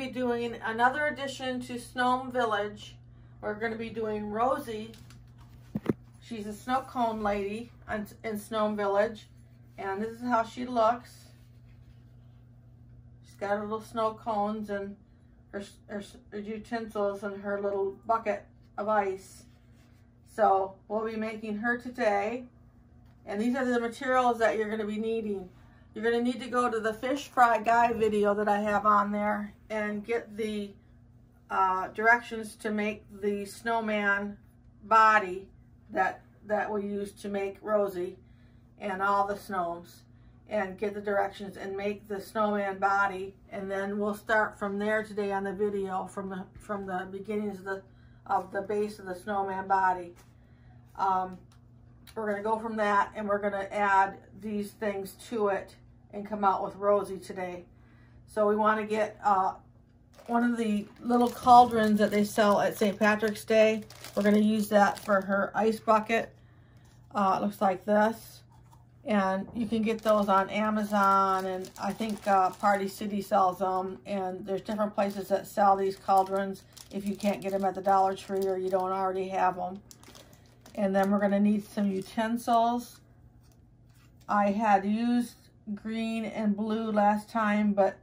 be doing another addition to Snome Village. We're going to be doing Rosie. She's a snow cone lady in Snome Village. And this is how she looks. She's got her little snow cones and her utensils and her little bucket of ice. So we'll be making her today. And these are the materials that you're going to be needing. You're going to need to go to the fish fry guide video that I have on there and get the directions to make the snowman body that we use to make Rosie and all the snows, and get the directions and make the snowman body. And then we'll start from there today on the video from the beginnings of the base of the snowman body. We're going to go from that, and we're going to add these things to it and come out with Rosie today. So we want to get one of the little cauldrons that they sell at St. Patrick's Day. We're going to use that for her ice bucket. It looks like this. And you can get those on Amazon, and I think Party City sells them. And there's different places that sell these cauldrons if you can't get them at the Dollar Tree or you don't already have them. And then we're going to need some utensils. I had used green and blue last time, but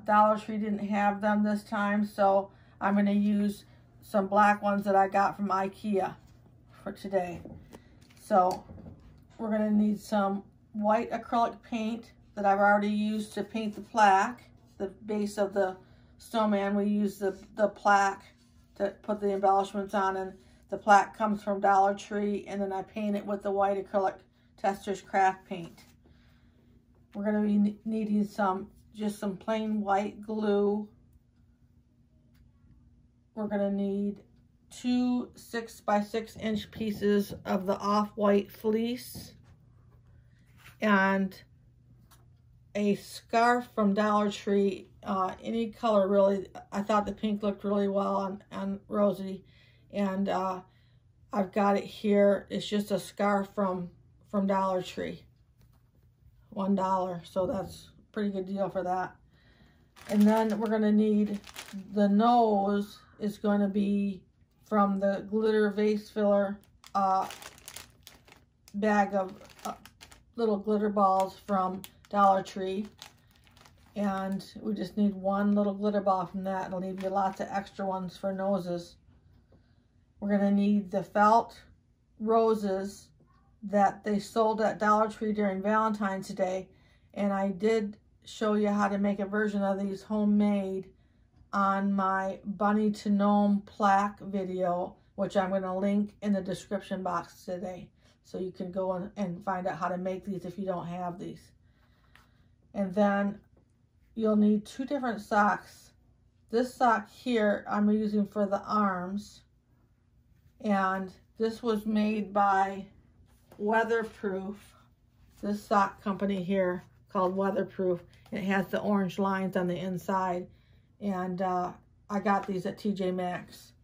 Dollar Tree didn't have them this time, so I'm going to use some black ones that I got from IKEA for today. So we're going to need some white acrylic paint that I've already used to paint the plaque, the base of the snowman. We use the plaque to put the embellishments on, and the plaque comes from Dollar Tree, and then I paint it with the white acrylic Tester's Craft paint. We're going to be needing just some plain white glue. We're going to need 2 6x6" pieces of the off-white fleece and a scarf from Dollar Tree, any color really. I thought the pink looked really well on Rosie, and I've got it here. It's just a scarf from Dollar Tree. $1, so that's a pretty good deal for that. And then we're going to need, the nose is going to be from the glitter vase filler bag of little glitter balls from Dollar Tree. And we just need one little glitter ball from that. It'll leave you lots of extra ones for noses. We're going to need the felt roses that they sold at Dollar Tree during Valentine's Day, and I did show you how to make a version of these homemade on my Bunny to Gnome plaque video, which I'm going to link in the description box today, so you can go and find out how to make these if you don't have these. And then you'll need 2 different socks. This sock here I'm using for the arms, and this was made by Weatherproof, this sock company here called Weatherproof. It has the orange lines on the inside, and I got these at TJ Maxx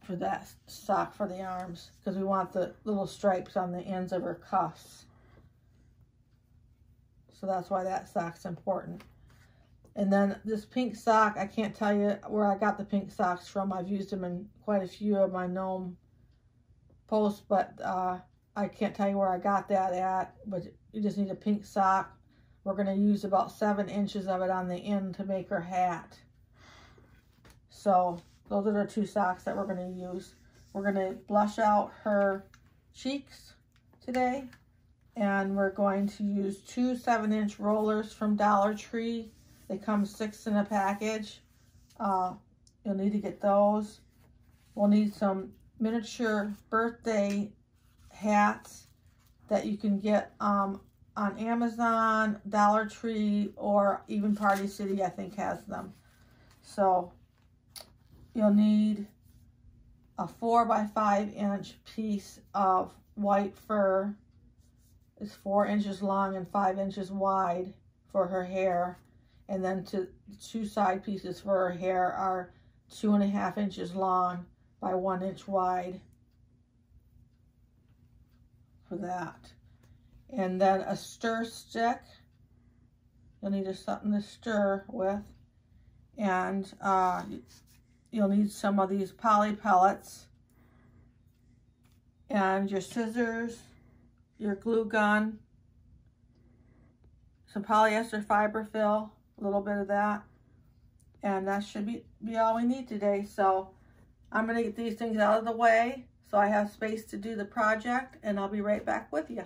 for that sock for the arms, because we want the little stripes on the ends of her cuffs. So that's why that sock's important. And then this pink sock, I can't tell you where I got the pink socks from. I've used them in quite a few of my gnome posts, but I can't tell you where I got that at, but you just need a pink sock. We're going to use about 7 inches of it on the end to make her hat. So those are the 2 socks that we're going to use. We're going to blush out her cheeks today, and we're going to use 2 7-inch rollers from Dollar Tree. They come 6 in a package. You'll need to get those. We'll need some miniature birthday hats that you can get on Amazon, Dollar Tree, or even Party City, I think, has them. So you'll need a 4x5" piece of white fur. It's 4 inches long and 5 inches wide for her hair. And then the 2 side pieces for her hair are 2.5 inches long by 1 inch wide for that. And then a stir stick. You'll need something to stir with. And you'll need some of these poly pellets and your scissors, your glue gun, some polyester fiber fill, a little bit of that, and that should be all we need today. So I'm going to get these things out of the way so I have space to do the project, and I'll be right back with you.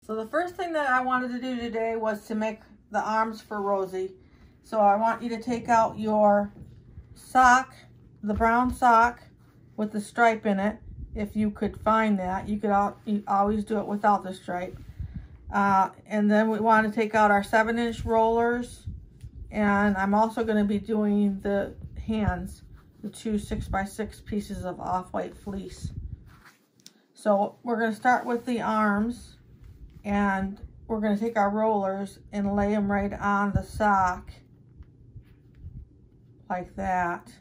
So the first thing that I wanted to do today was to make the arms for Rosie. So I want you to take out your sock, the brown sock with the stripe in it. If you could find that, you always do it without the stripe. And then we want to take out our 7-inch rollers, and I'm also going to be doing the hands, the 2 6x6 pieces of off-white fleece. So we're going to start with the arms, and we're going to take our rollers and lay them right on the sock like that,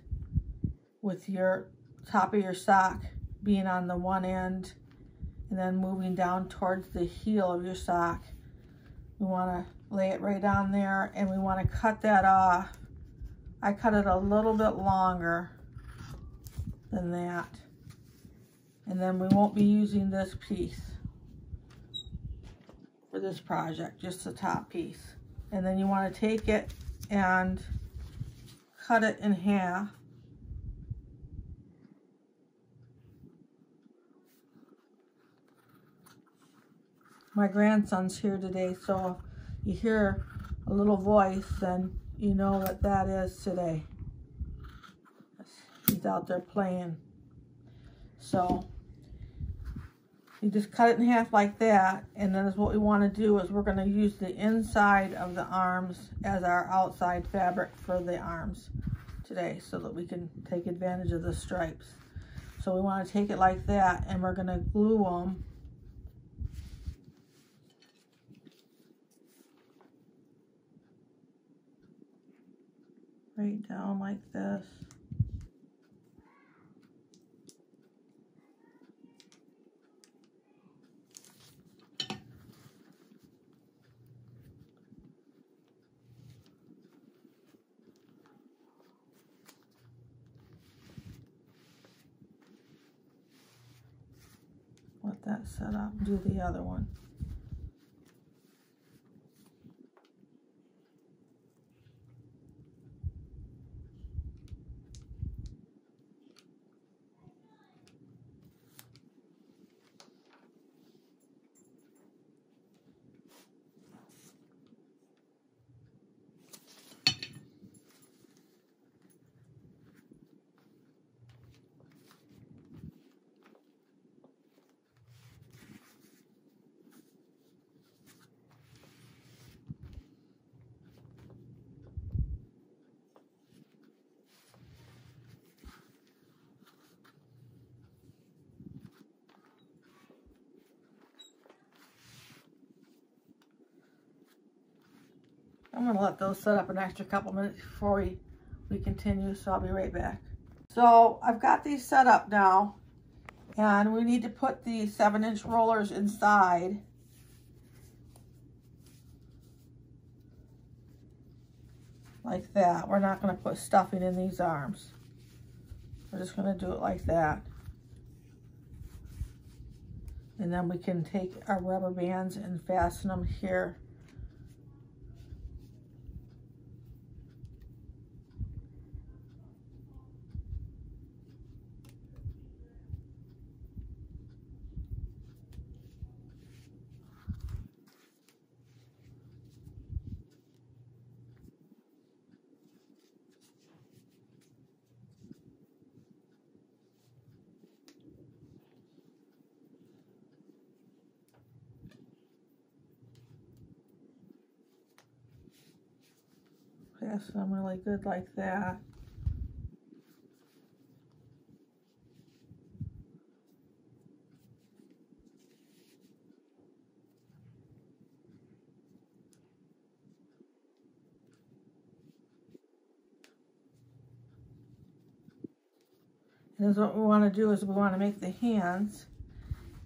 with your top of your sock being on the one end and then moving down towards the heel of your sock. We want to lay it right on there, and we want to cut that off. I cut it a little bit longer than that, and then we won't be using this piece for this project, just the top piece. And then you want to take it and cut it in half. My grandson's here today, so if you hear a little voice, then you know that that is today. He's out there playing. So you just cut it in half like that, and then what we want to do is we're going to use the inside of the arms as our outside fabric for the arms today, so that we can take advantage of the stripes. So we want to take it like that, and we're going to glue them right down like this. Let that set up, do the other one. I'm going to let those set up an extra couple minutes before we continue, so I'll be right back. So I've got these set up now, and we need to put the 7-inch rollers inside. Like that. We're not going to put stuffing in these arms. We're just going to do it like that. And then we can take our rubber bands and fasten them here. Fasten them really good like that. And what we want to do is we want to make the hands,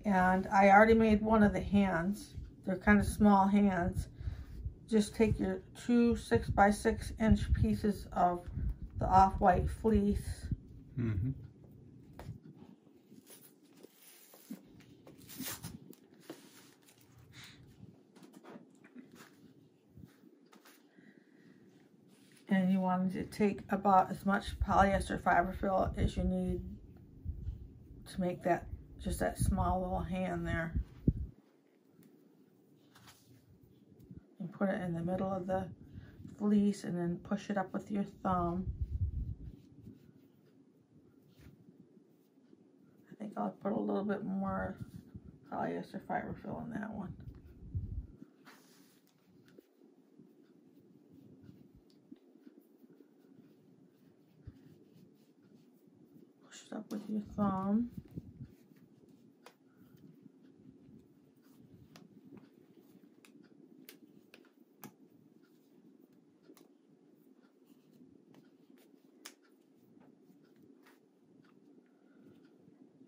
and I already made one of the hands. They're kind of small hands, just take your two 6x6" pieces of the off-white fleece. Mm-hmm. And you want to take about as much polyester fiber fill as you need to make that, just that small little hand there. And put it in the middle of the fleece and then push it up with your thumb. I think I'll put a little bit more polyester fiber fill in that one. Push it up with your thumb.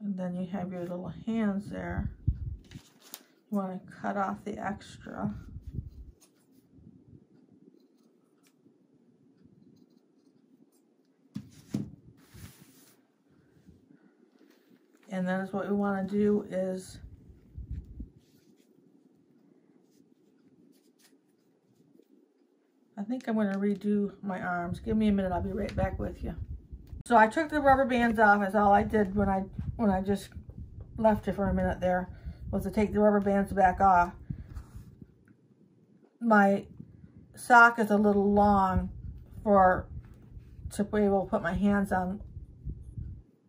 And then you have your little hands there. You want to cut off the extra. And then what we want to do is I think I'm going to redo my arms. Give me a minute, I'll be right back with you. So I took the rubber bands off. That's all I did when I just left it for a minute there, was to take the rubber bands back off. My sock is a little long to be able to put my hands on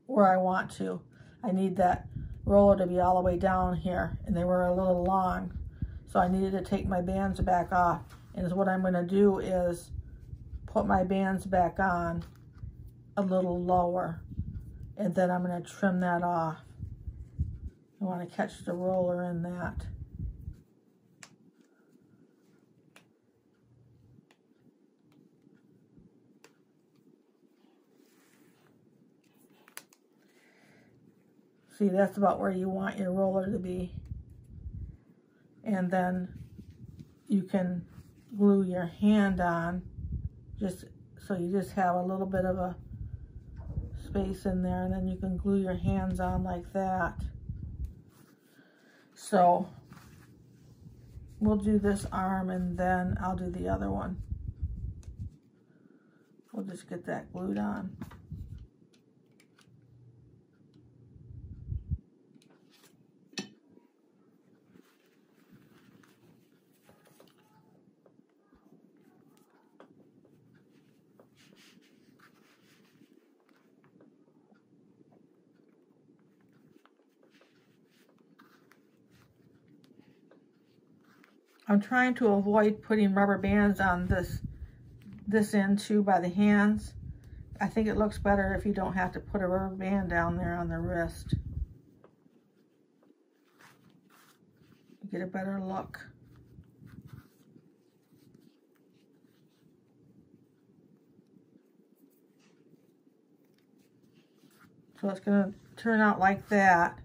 where I want to. I need that roller to be all the way down here, and they were a little long, so I needed to take my bands back off. And what I'm going to do is put my bands back on a little lower, and then I'm going to trim that off. I want to catch the roller in that. See, that's about where you want your roller to be. And then you can glue your hand on, just so you just have a little bit of a space in there, and then you can glue your hands on like that. So we'll do this arm and then I'll do the other one. We'll just get that glued on. I'm trying to avoid putting rubber bands on this end too by the hands. I think it looks better if you don't have to put a rubber band down there on the wrist. You get a better look. So it's going to turn out like that,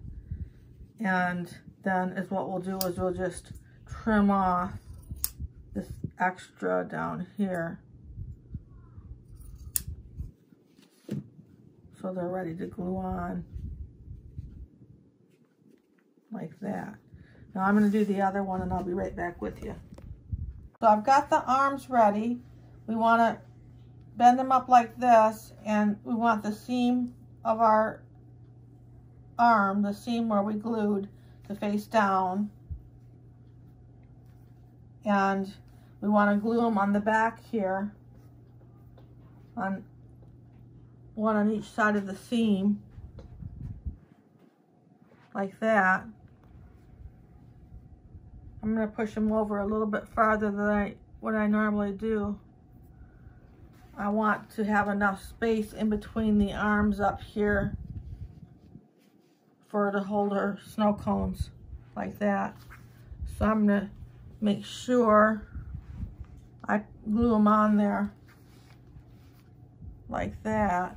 and then is what we'll do is we'll just trim off this extra down here so they're ready to glue on like that. Now I'm going to do the other one and I'll be right back with you. So I've got the arms ready. We want to bend them up like this, and we want the seam of our arm, the seam where we glued, to face down. And we want to glue them on the back here, on one on each side of the seam, like that. I'm going to push them over a little bit farther than what I normally do. I want to have enough space in between the arms up here for her to hold her snow cones, like that. So I'm going to make sure I glue them on there like that.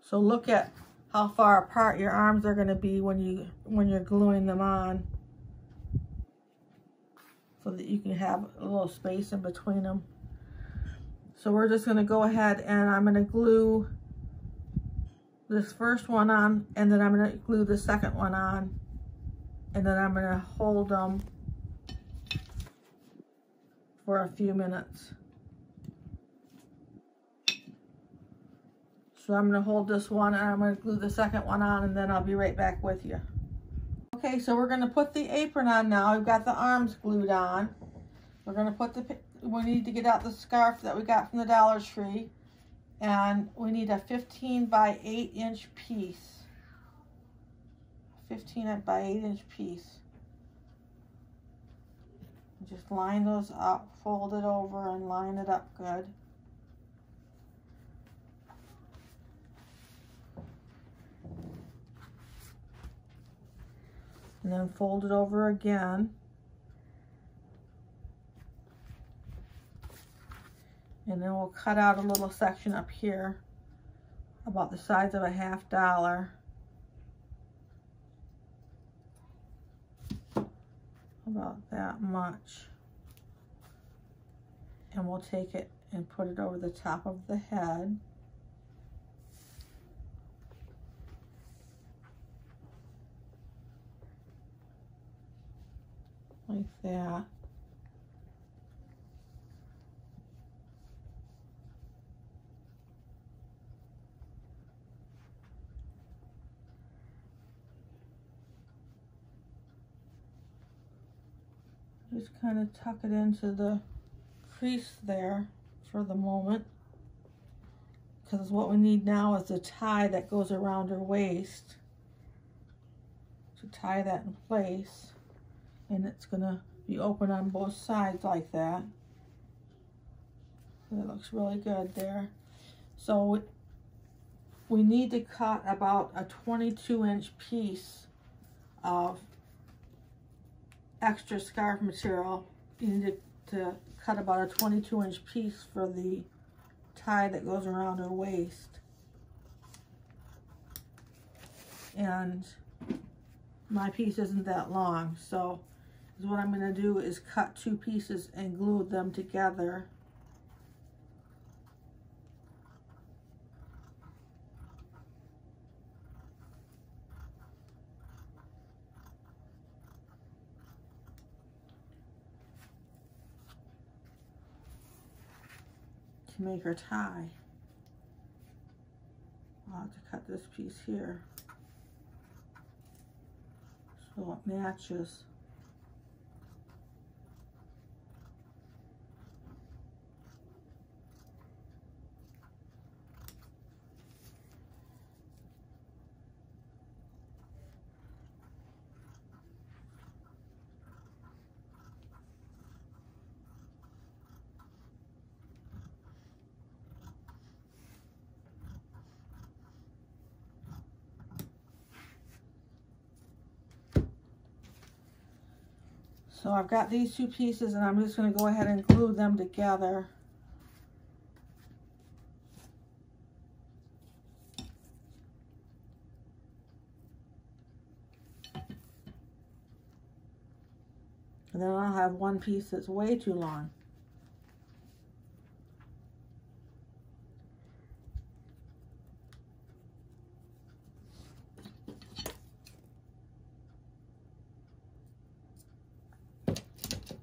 So look at how far apart your arms are going to be when you're gluing them on. so that you can have a little space in between them. So we're just going to go ahead and I'm going to glue this first one on, and then I'm going to glue the second one on, and then I'm going to hold them for a few minutes. So I'm going to hold this one and I'm going to glue the second one on, and then I'll be right back with you. Okay, so we're going to put the apron on now. We've got the arms glued on. We're going to put we need to get out the scarf that we got from the Dollar Tree. And we need a 15 by 8 inch piece. 15 by 8 inch piece. Just line those up, fold it over and line it up good. And then fold it over again. And then we'll cut out a little section up here about the size of a $50. About that much. And we'll take it and put it over the top of the head. Like that. Just kind of tuck it into the crease there for the moment, because what we need now is the tie that goes around her waist to tie that in place, and it's going to be open on both sides like that. That looks really good there. So we need to cut about a 22-inch piece of extra scarf material. You need to cut about a 22-inch piece for the tie that goes around her waist. And my piece isn't that long, so what I'm going to do is cut 2 pieces and glue them together. To make her tie. I'll have to cut this piece here so it matches. So I've got these 2 pieces and I'm just going to go ahead and glue them together. And then I'll have one piece that's way too long.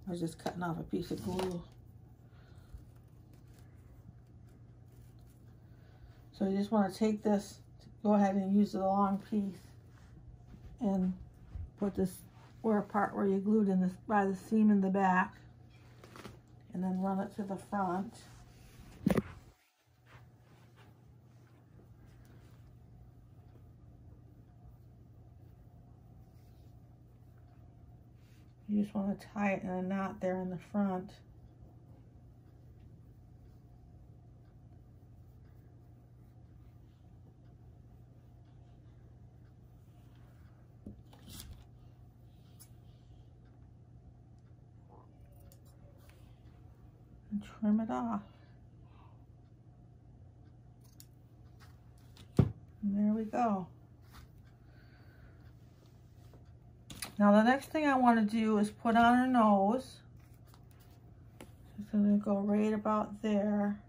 I was just cutting off a piece of glue. So you just want to take this, go ahead and use the long piece and put this part where you glued in this by the seam in the back, and then run it to the front. You just want to tie it in a knot there in the front. And trim it off. And there we go. Now the next thing I want to do is put on her nose. So I'm going to go right about there.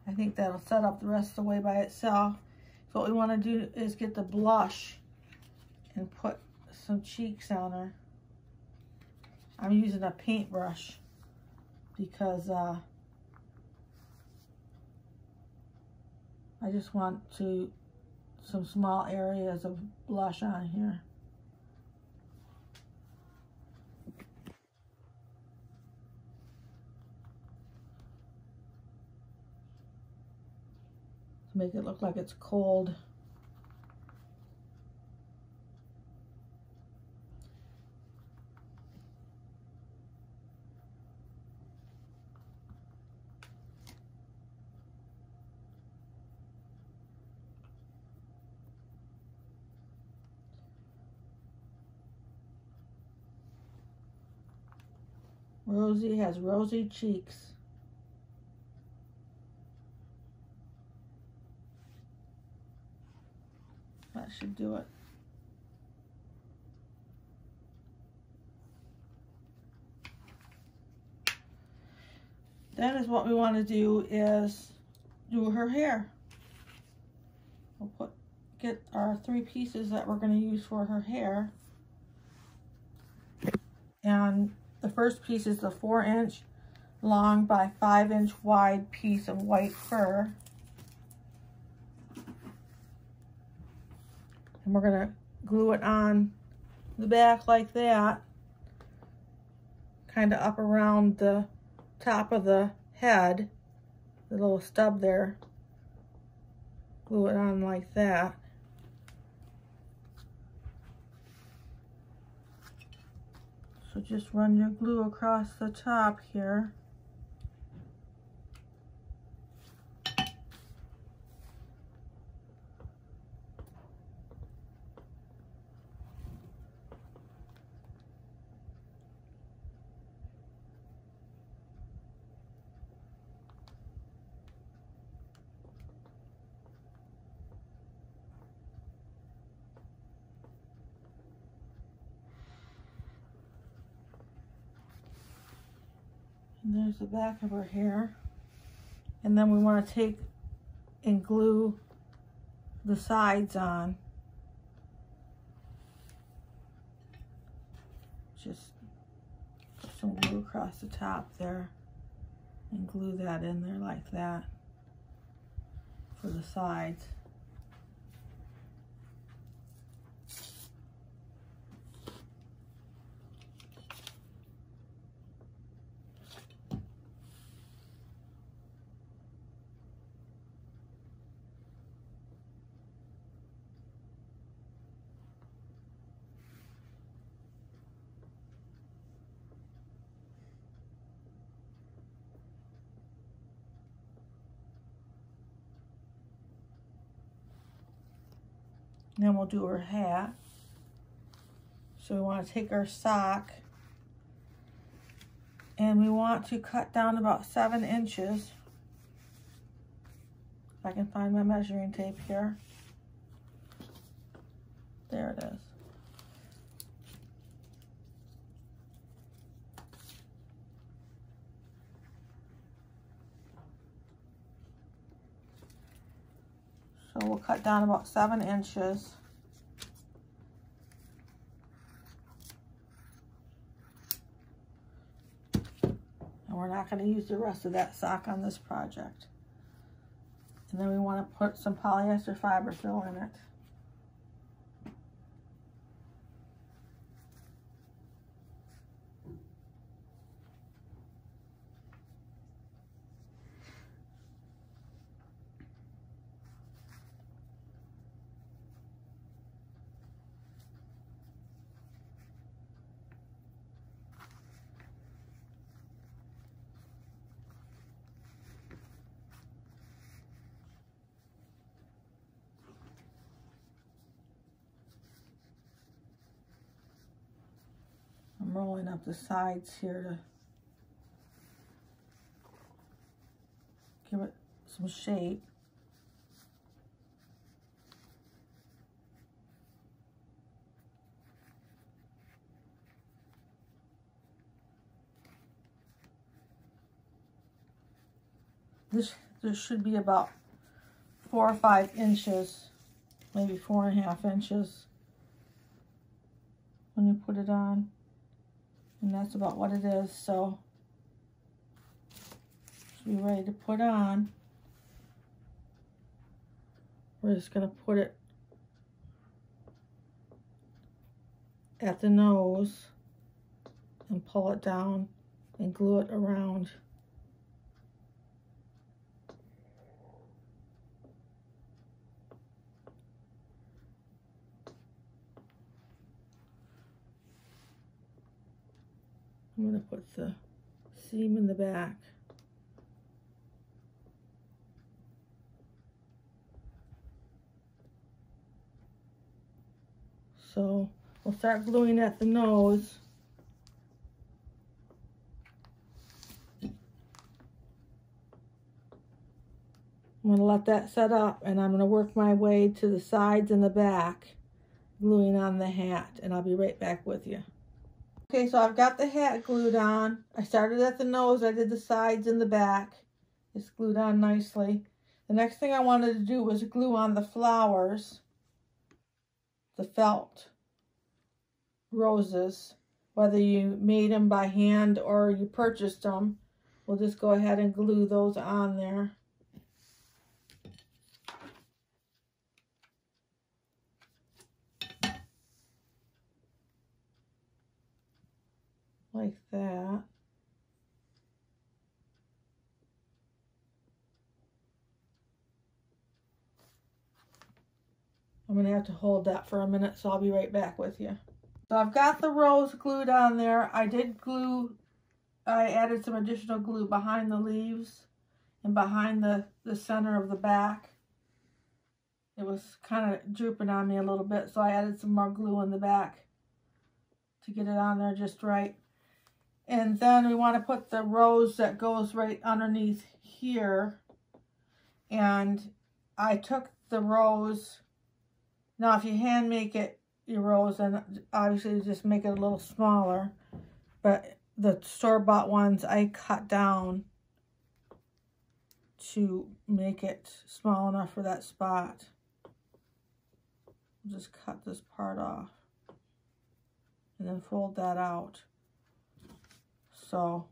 I think that'll set up the rest of the way by itself. So what we want to do is get the blush and put some cheeks on her. I'm using a paintbrush because I just want some small areas of blush on here. To make it look like it's cold. Rosie has rosy cheeks. That should do it. Then is what we want to do is do her hair. We'll get our 3 pieces that we're going to use for her hair. And the first piece is the 4-inch long by 5-inch wide piece of white fur. And we're going to glue it on the back like that, kind of up around the top of the head, the little stub there. Glue it on like that. So just run your glue across the top here. And there's the back of her hair. And then we want to take and glue the sides on. Just put some glue across the top there and glue that in there like that for the sides. And then we'll do her hat. So we want to take our sock and we want to cut down about 7 inches. If I can find my measuring tape here. There it is. So we'll cut down about 7 inches. And we're not going to use the rest of that sock on this project. And then we want to put some polyester fiber fill in it. I'm rolling up the sides here to give it some shape. This should be about 4 or 5 inches, maybe 4.5 inches when you put it on. And that's about what it is, so should be ready to put on. We're just going to put it at the nose and pull it down and glue it around. I'm going to put the seam in the back. So we'll start gluing at the nose. I'm going to let that set up, and I'm going to work my way to the sides and the back, gluing on the hat, and I'll be right back with you. Okay, so I've got the hat glued on. I started at the nose, I did the sides and the back. It's glued on nicely. The next thing I wanted to do was glue on the flowers, the felt roses, whether you made them by hand or you purchased them. We'll just go ahead and glue those on there. Like that. I'm going to have to hold that for a minute, so I'll be right back with you. So I've got the rose glued on there. I added some additional glue behind the leaves and behind the center of the back. It was kind of drooping on me a little bit, so I added some more glue in the back to get it on there just right. And then we want to put the rose that goes right underneath here. And I took the rose. Now, if you hand make it, your rose, then obviously just make it a little smaller. But the store-bought ones I cut down to make it small enough for that spot. Just cut this part off and then fold that out. So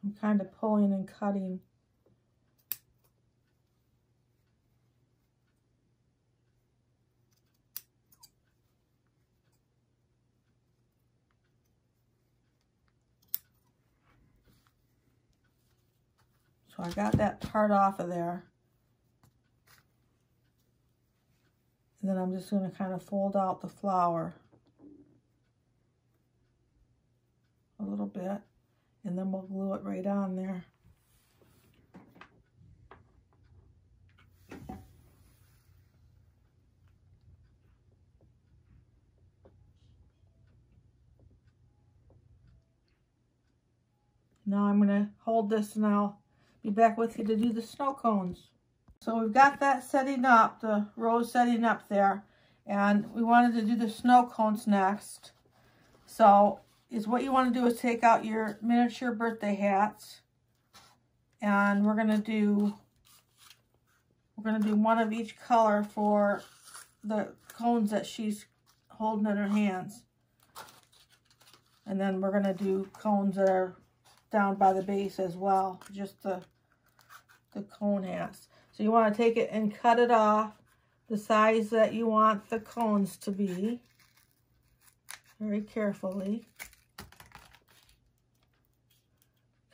I'm kind of pulling and cutting. So I got that part off of there. And then I'm just going to kind of fold out the flower a little bit. And then we'll glue it right on there. Now I'm going to hold this and I'll be back with you to do the snow cones. So we've got that setting up, the rose setting up there, and we wanted to do the snow cones next. So what you want to do is take out your miniature birthday hats, and we're gonna do one of each color for the cones that she's holding in her hands. And then we're gonna do cones that are down by the base as well, just the cone hats. So you want to take it and cut it off the size that you want the cones to be, very carefully.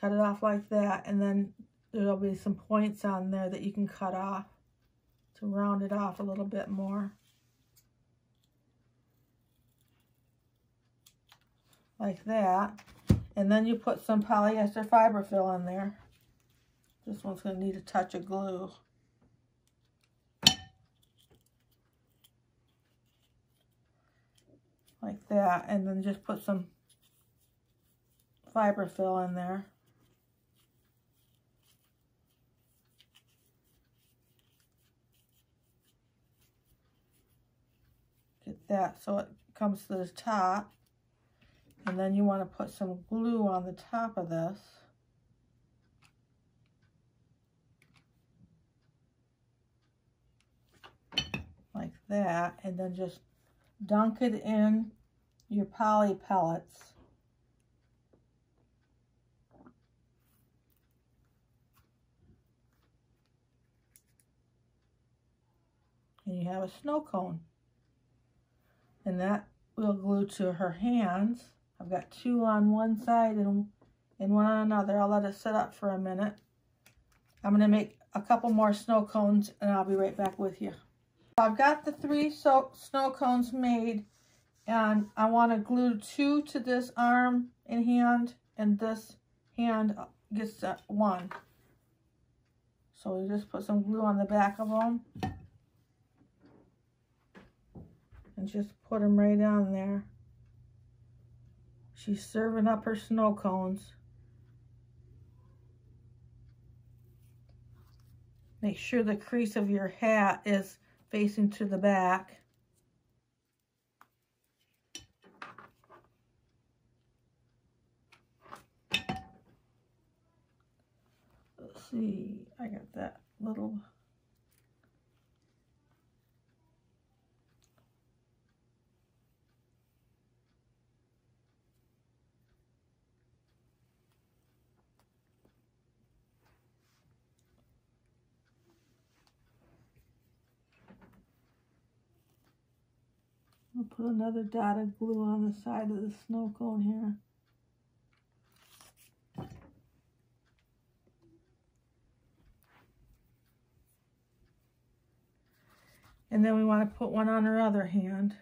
Cut it off like that, and then there'll be some points on there that you can cut off to round it off a little bit more. Like that. And then you put some polyester fiber fill in there. This one's going to need a touch of glue. Like that. And then just put some fiber fill in there. Get that so it comes to the top. And then you want to put some glue on the top of this. Like that. And then just dunk it in your poly pellets. And you have a snow cone. And that will glue to her hands. I've got 2 on one side and 1 on another. I'll let it sit up for a minute. I'm going to make a couple more snow cones and I'll be right back with you. I've got the 3 snow cones made, and I want to glue 2 to this arm and hand, and this hand gets 1. So we just put some glue on the back of them and just put them right on there. She's serving up her snow cones. Make sure the crease of your hat is facing to the back. Let's see, I got that little. I'll put another dot of glue on the side of the snow cone here. And then we want to put one on her other hand.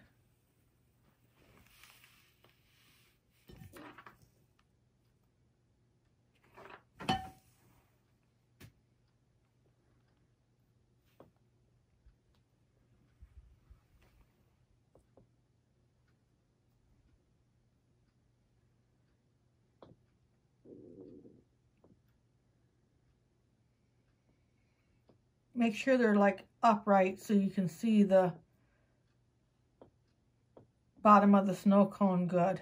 Make sure they're like upright so you can see the bottom of the snow cone good.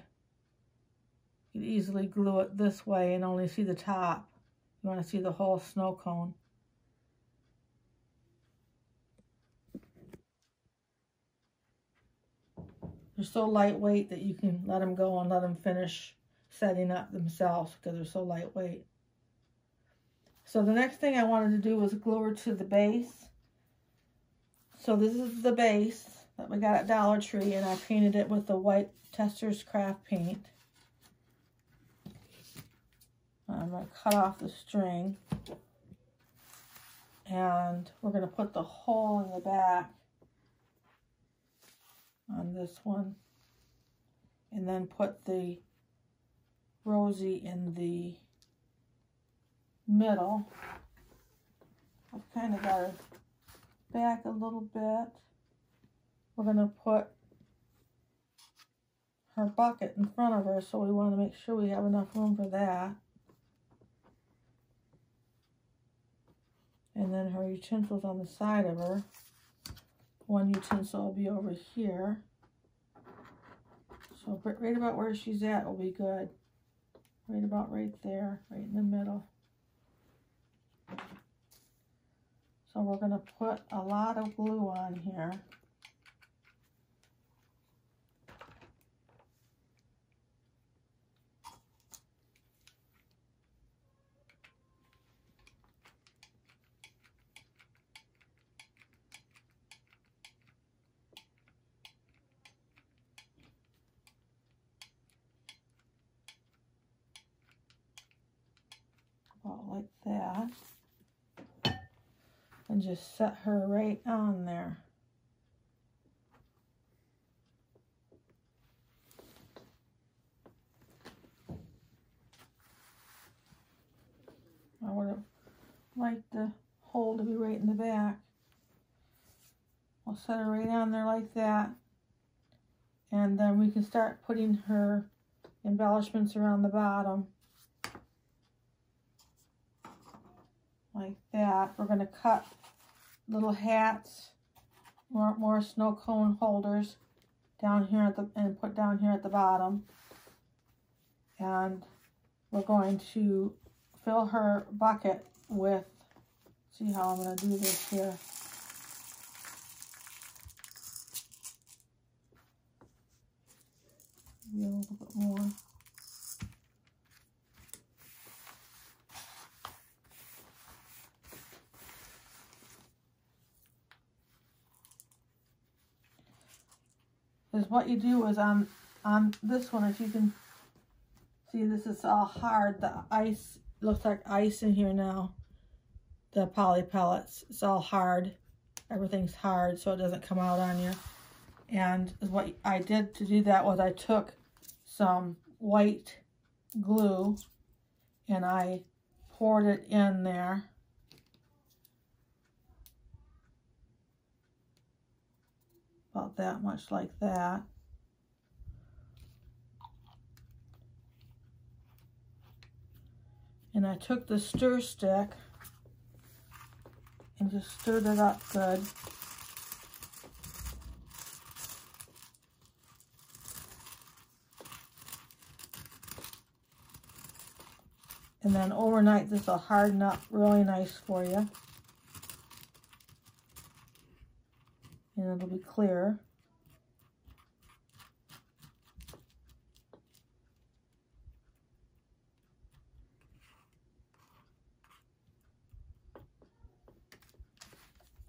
You can easily glue it this way and only see the top. You want to see the whole snow cone. They're so lightweight that you can let them go and let them finish setting up themselves because they're so lightweight. So the next thing I wanted to do was glue her to the base. So this is the base that we got at Dollar Tree, and I painted it with the white Tester's Craft paint. I'm going to cut off the string, and we're going to put the hole in the back on this one, and then put the Rosie in the middle. I've kind of got her back a little bit. We're going to put her bucket in front of her, so we want to make sure we have enough room for that. And then her utensils on the side of her. One utensil will be over here. So right about where she's at will be good. Right about right there, right in the middle. So we're going to put a lot of glue on here. About like that. And just set her right on there. like the hole to be right in the back. I'll set her right on there like that. And then we can start putting her embellishments around the bottom. Like that. We're going to cut little hats, more snow cone holders down here at the, and put down here at the bottom. And we're going to fill her bucket with, see how I'm going to do this here. Maybe a little bit more. Is what you do is on this one, as you can see, this is all hard. The ice looks like ice in here now. The poly pellets, it's all hard. Everything's hard, so it doesn't come out on you. And what I did to do that was I took some white glue and I poured it in there. About that much, like that. And I took the stir stick and just stirred it up good. And then overnight this will harden up really nice for you. And it'll be clear.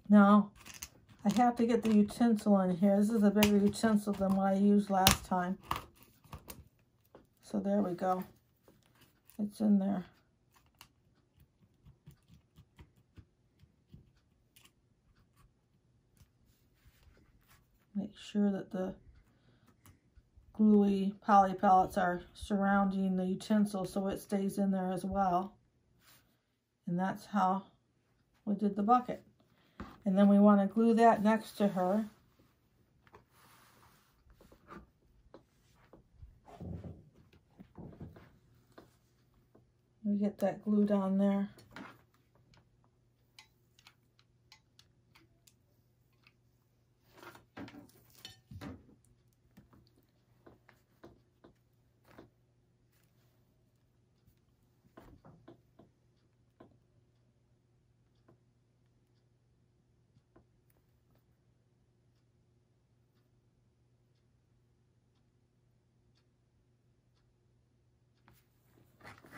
Now, I have to get the utensil in here. This is a bigger utensil than what I used last time. So there we go. It's in there. Make sure that the gluey poly pellets are surrounding the utensil so it stays in there as well. And that's how we did the bucket. And then we want to glue that next to her. We get that glued on there.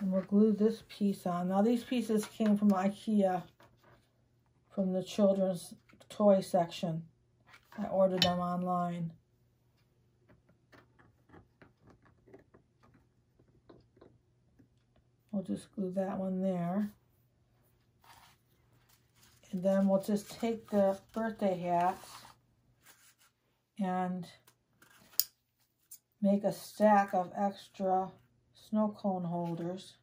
And we'll glue this piece on. Now these pieces came from IKEA, from the children's toy section. I ordered them online. We'll just glue that one there. And then we'll just take the birthday hats and make a stack of extra snow cone holders.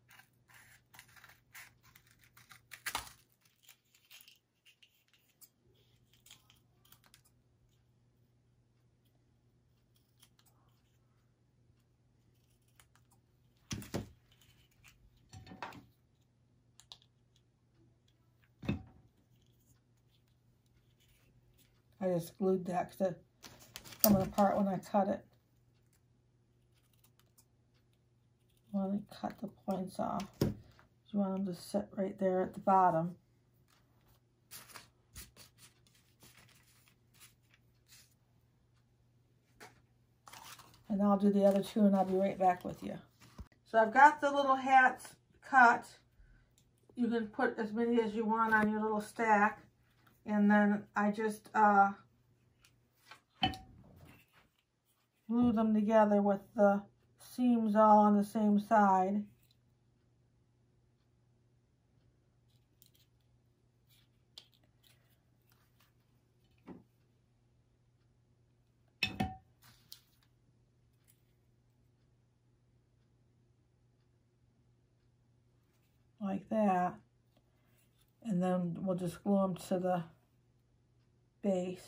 I just glued that because it's coming apart when I cut it. Let me cut the points off. You want them to sit right there at the bottom. And I'll do the other two and I'll be right back with you. So I've got the little hats cut. You can put as many as you want on your little stack. And then I just glue them together with the seams all on the same side. Like that. And then we'll just glue them to the base.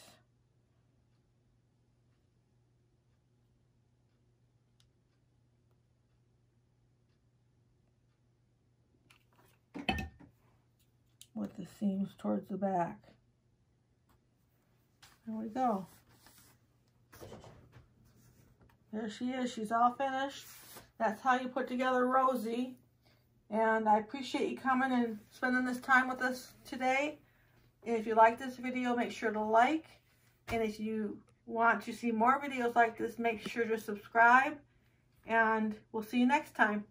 With the seams towards the back. There we go. There she is. She's all finished. That's how you put together Rosie. And I appreciate you coming and spending this time with us today. And if you like this video, make sure to like. And if you want to see more videos like this, make sure to subscribe. And we'll see you next time.